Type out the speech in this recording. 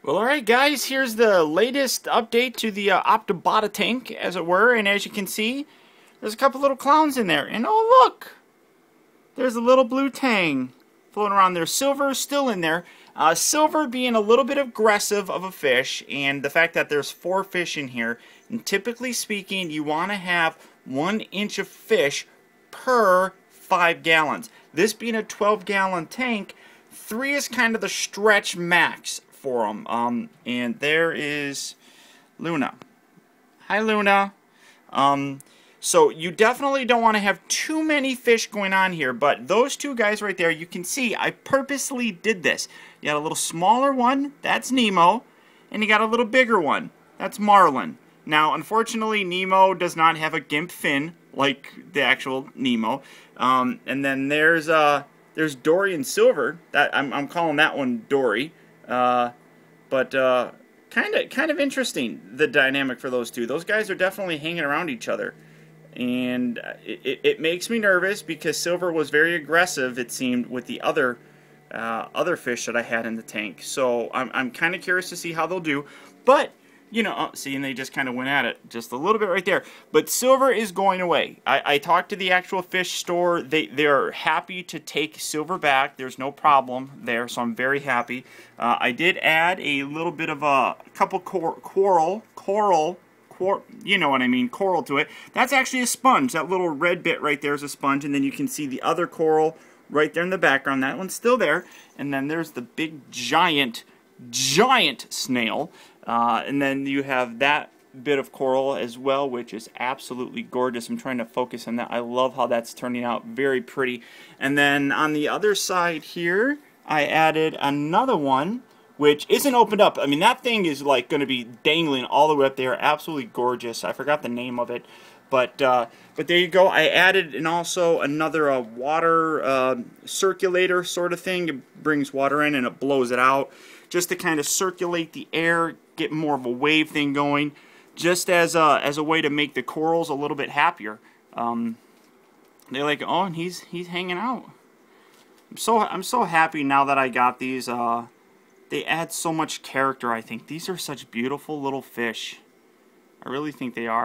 Well, alright guys, here's the latest update to the Optibota tank, as it were, and as you can see, there's a couple little clowns in there, and oh look! There's a little blue tang floating around there. Silver is still in there. Silver being a little bit aggressive of a fish, and the fact that there's 4 fish in here, and typically speaking, you want to have 1 inch of fish per 5 gallons. This being a 12-gallon tank, 3 is kind of the stretch max for them. And there is Luna. Hi, Luna. So you definitely don't want to have too many fish going on here, but those 2 guys right there, you can see I purposely did this. You got a little smaller one, that's Nemo, and you got a little bigger one, that's Marlin. Now, unfortunately, Nemo does not have a gimp fin like the actual Nemo. And then there's Dory and Silver. That I'm calling that one Dory. But kind of interesting, the dynamic for those 2. Those guys are definitely hanging around each other. And it makes me nervous because Silver was very aggressive, it seemed, with the other fish that I had in the tank. So I'm kind of curious to see how they'll do. But, you know, see, and they just kind of went at it just a little bit right there. But Silver is going away. I talked to the actual fish store. They're happy to take Silver back. There's no problem there, so I'm very happy. I did add a little bit of a couple coral, you know what I mean, coral to it. That's actually a sponge. That little red bit right there is a sponge, and then you can see the other coral right there in the background. That one's still there, and then there's the big giant snail, and then you have that bit of coral as well, which is absolutely gorgeous. I'm trying to focus on that. I love how that's turning out, very pretty. And then on the other side here, I added another one, which isn't opened up. I mean, that thing is like going to be dangling all the way up there. Absolutely gorgeous. I forgot the name of it. But there you go. I added and also another water circulator sort of thing. It brings water in and it blows it out, just to kind of circulate the air, get more of a wave thing going, just as a way to make the corals a little bit happier. They're like, oh, and he's hanging out. I'm so happy now that I got these. They add so much character, I think. These are such beautiful little fish. I really think they are.